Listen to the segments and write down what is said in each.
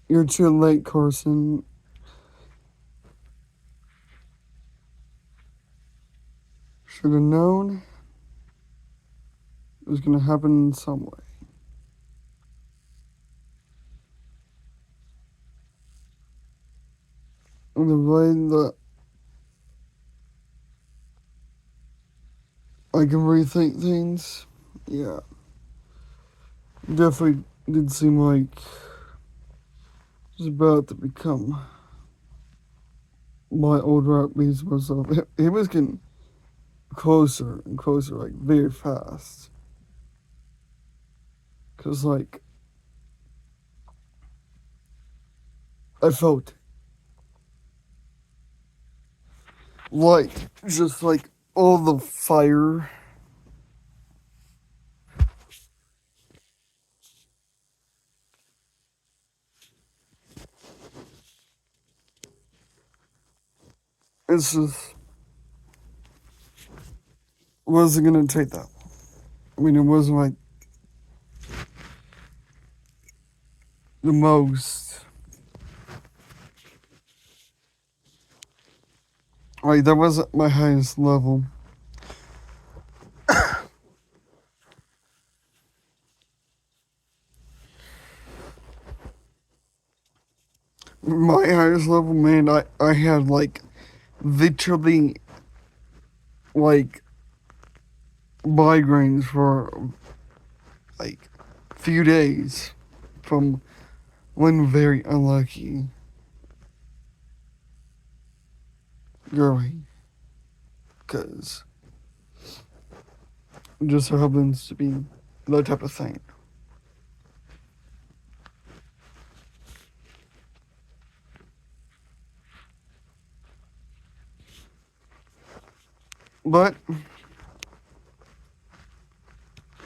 You're too late, Carson. Should have known it was gonna happen in some way. And the way that I can rethink things, yeah, definitely did seem like it was about to become my old rap beats myself. It was getting closer and closer, like very fast. Cause like I felt like just like all the fire. It's just wasn't gonna take that. I mean, it wasn't like the most. Like that wasn't my highest level. My highest level, man, I had like literally like migraines for like few days from one very unlucky growing. Cause it just so happens to be that type of thing. But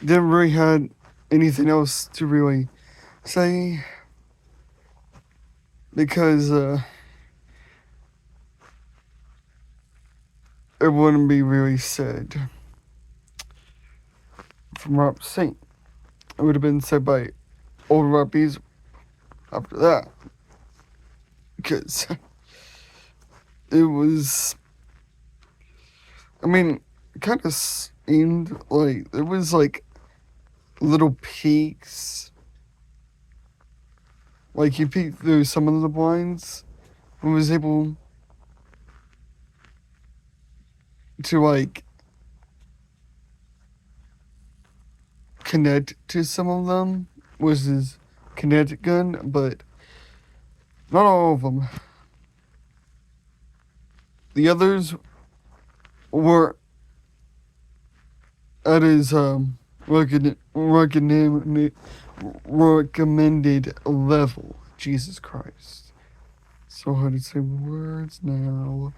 didn't really had anything else to really say because it wouldn't be really said from Rob Saint. It would have been said by old Rappies after that. Because it was, I mean, it kind of seemed like it was like little peaks. Like he peeked through some of the blinds and was able to like connect to some of them was his kinetic gun, but not all of them. The others were at his recommended level. Jesus Christ. So hard to say words now.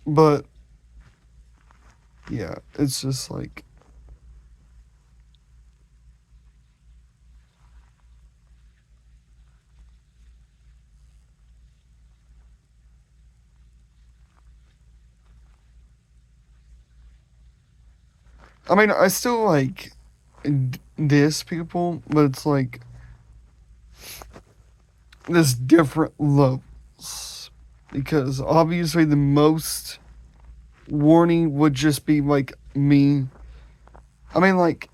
But yeah, it's just like I mean, I still like diss people, but it's like there's different levels because obviously the most warning would just be like me. I mean, like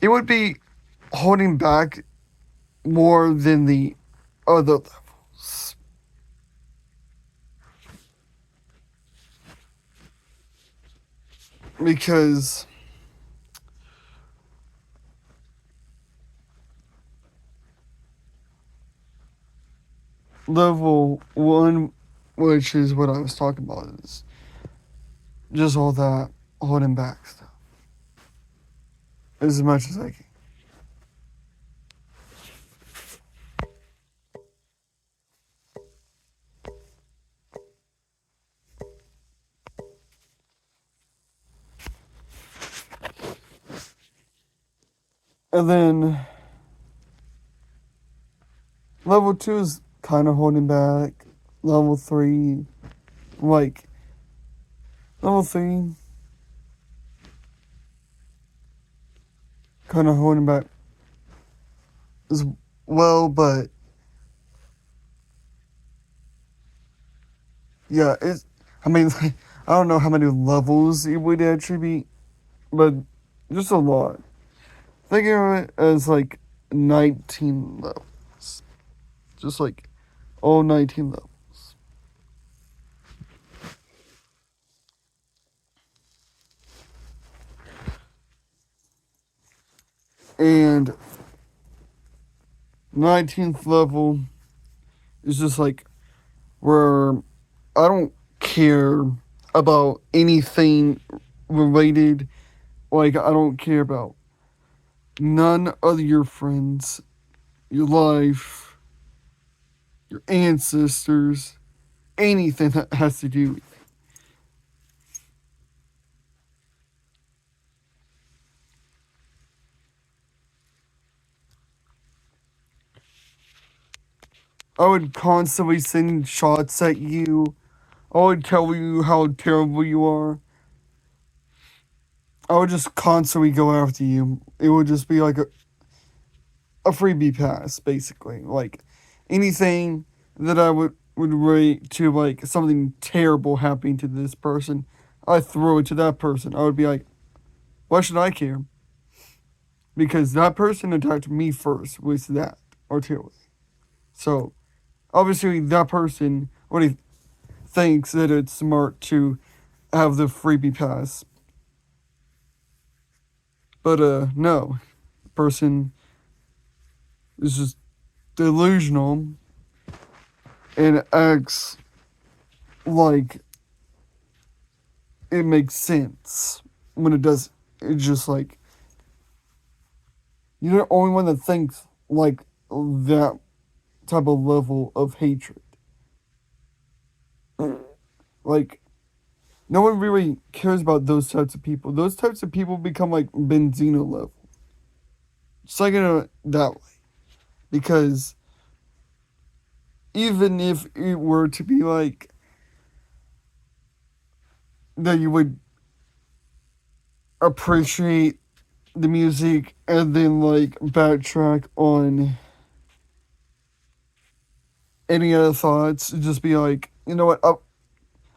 it would be holding back more than the other levels because level one, which is what I was talking about, is just all that holding back stuff as much as I can. And then level two is kind of holding back. Level three, like level three, kind of holding back as well, but yeah, it's. I mean, I don't know how many levels it would actually be, but just a lot. Think of it as like 19 levels, just like all 19 levels, and 19th level is just like where I don't care about anything related. Like, I don't care about none of your friends, your life, your ancestors, anything that has to do with it. I would constantly send shots at you. I would tell you how terrible you are. I would just constantly go after you. It would just be like a freebie pass, basically. Like anything that I would rate to like something terrible happening to this person, I throw it to that person. I would be like, why should I care? Because that person attacked me first with that artillery. So obviously that person already thinks that it's smart to have the freebie pass. But no. The person is just delusional and acts like it makes sense when it does. It's just like you're the only one that thinks like that type of level of hatred. Like no one really cares about those types of people. Those types of people become like Benzino level. It's like that way because even if it were to be like that, you would appreciate the music and then like backtrack on any other thoughts. Just be like, you know what?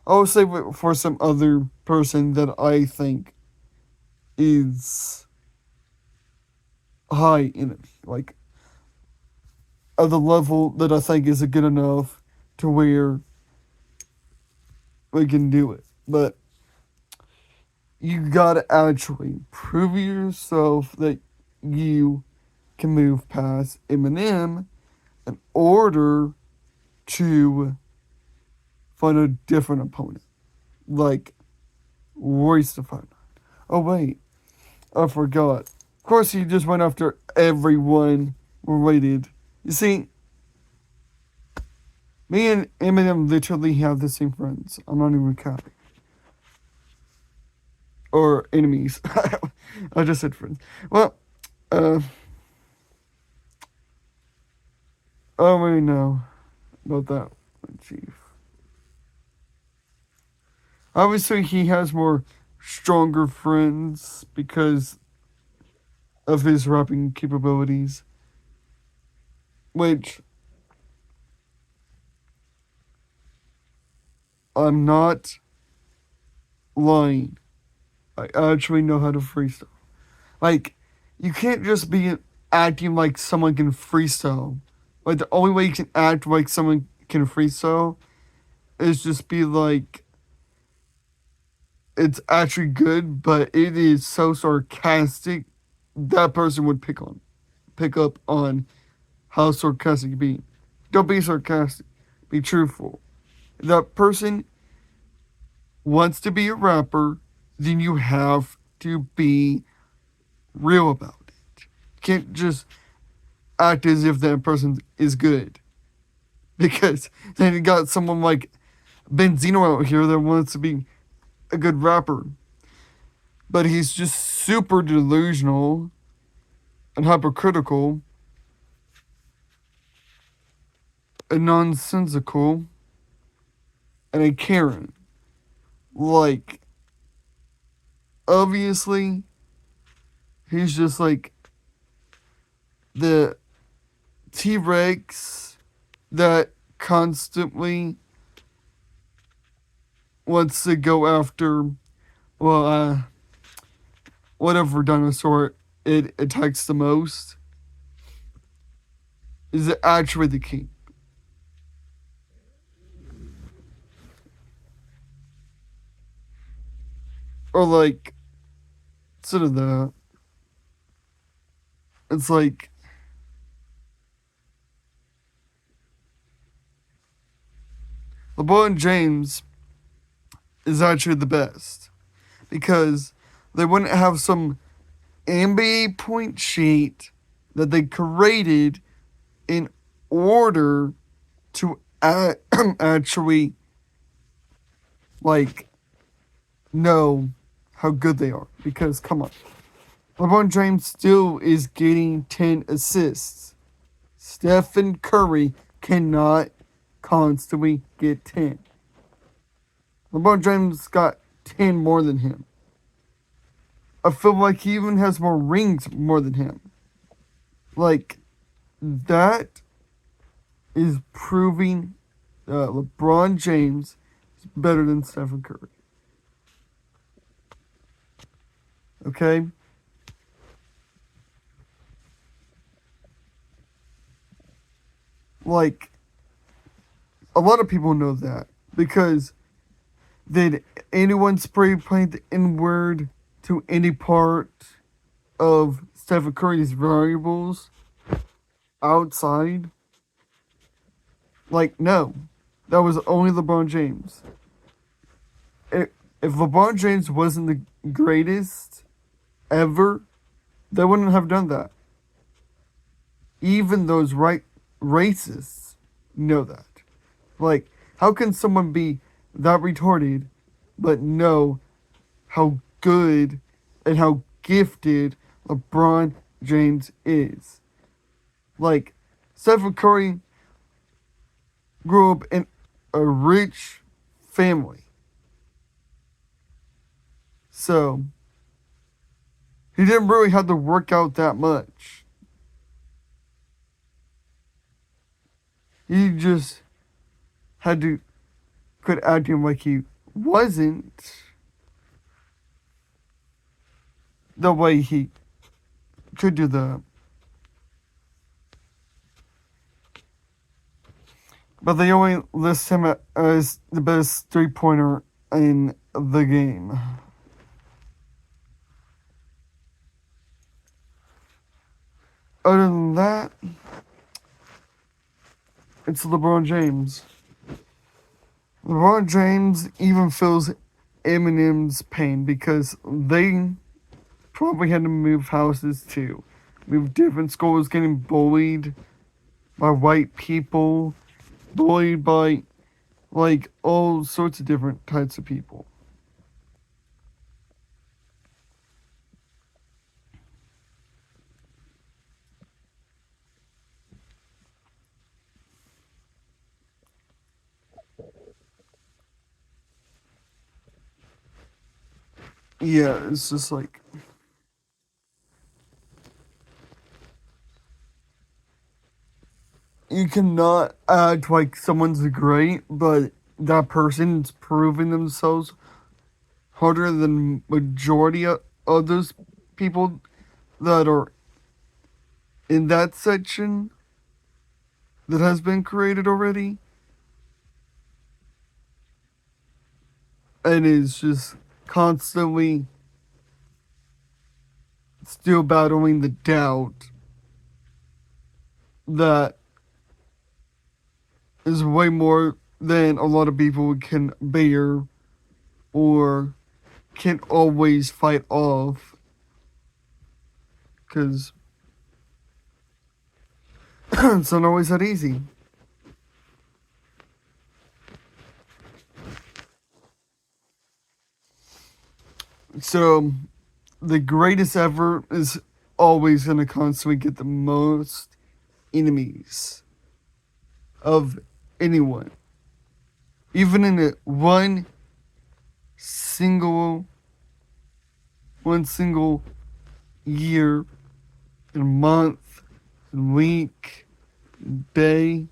I'll save it for some other person that I think is high enemy, like of the level that I think is good enough to where we can do it. But you gotta actually prove yourself that you can move past Eminem in order to find a different opponent, like Royce the Five. Oh wait, I forgot. Of course, he just went after everyone related. You see, me and Eminem literally have the same friends. I'm not even capping. Or enemies. I just said friends. Well, uh, I don't really know about that one, Chief. Obviously, he has more stronger friends because of his rapping capabilities, which I'm not lying. I actually know how to freestyle. Like, you can't just be acting like someone can freestyle. Like, the only way you can act like someone can freestyle is just be like, it's actually good, but it is so sarcastic that person would pick up on how sarcastic you be. Don't be sarcastic. Be truthful. If that person wants to be a rapper, then you have to be real about it. You can't just act as if that person is good. Because then you got someone like Benzino out here that wants to be a good rapper. But he's just super delusional and hypocritical and nonsensical and a Karen. Like, obviously, he's just like the T-Rex that constantly wants to go after, whatever dinosaur it attacks the most is actually the king. Or like, instead of that, it's like LeBron James is actually the best because they wouldn't have some NBA point sheet that they created in order to actually like know how good they are. Because come on, LeBron James still is getting 10 assists. Stephen Curry cannot constantly get 10. LeBron James got 10 more than him. I feel like he even has more rings more than him. Like, that is proving that LeBron James is better than Stephen Curry. Okay? Like, a lot of people know that because did anyone spray paint the N-word to any part of Stephen Curry's variables outside? Like, no. That was only LeBron James. If LeBron James wasn't the greatest ever, they wouldn't have done that. Even those racists know that. Like, how can someone be that retarded but know how good and how gifted LeBron James is? Like, Stephen Curry grew up in a rich family. So, he didn't really have to work out that much. He just had to quit acting like he wasn't the way he could do that. But they only list him as the best three-pointer in the game. Other than that, it's LeBron James. LeBron James even feels Eminem's pain because they probably had to move houses too. Move different schools, getting bullied by white people, bullied by like all sorts of different types of people. Yeah, it's just like you cannot act like someone's great, but that person's proving themselves harder than majority of those people that are in that section that has been created already, and is just constantly still battling the doubt that is way more than a lot of people can bear or can always fight off. Because it's not always that easy. So, the greatest ever is always going to constantly get the most enemies of anyone. Even in single year and month and week day.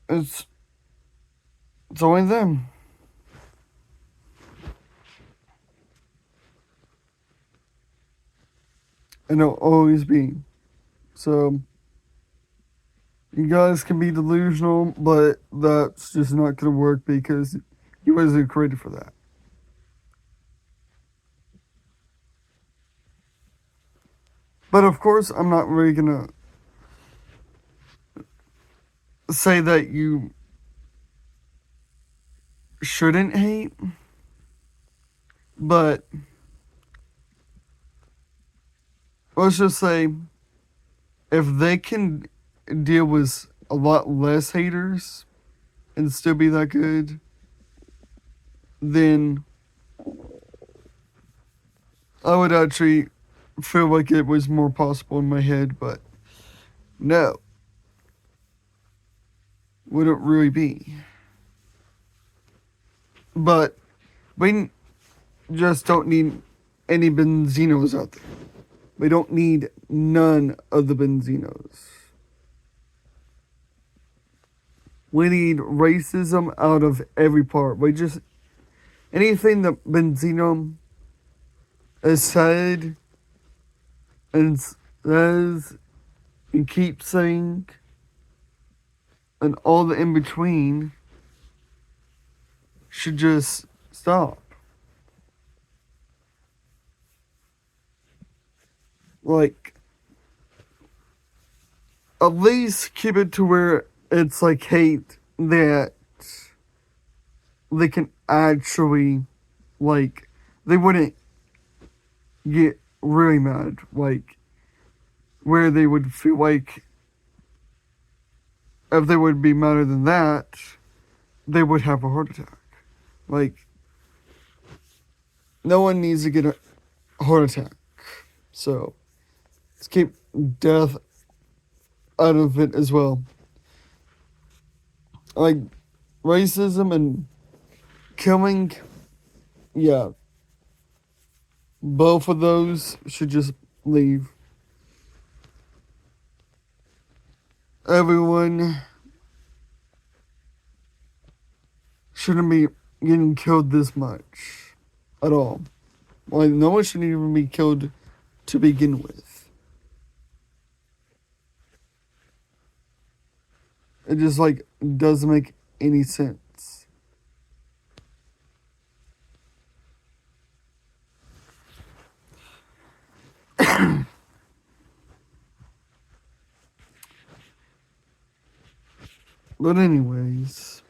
It's only them. And it'll always be. So you guys can be delusional, but that's just not gonna work because you wasn't created for that. But of course, I'm not really gonna say that you shouldn't hate, but let's just say if they can deal with a lot less haters and still be that good, then I would actually feel like it was more possible in my head, but no, wouldn't really be. But we just don't need any Benzinos out there. We don't need none of the Benzinos. We need racism out of every part. We just anything that Benzino has said and says and keeps saying and all the in between should just stop. Like, at least keep it to where it's like hate that they can actually, like, they wouldn't get really mad. Like, where they would feel like if they would be madder than that, they would have a heart attack. Like, no one needs to get a heart attack. So, let's keep death out of it as well. Like, racism and killing, yeah, both of those should just leave. Everyone shouldn't be getting killed this much at all. Like, no one should even be killed to begin with. It just, like, doesn't make any sense. But anyways,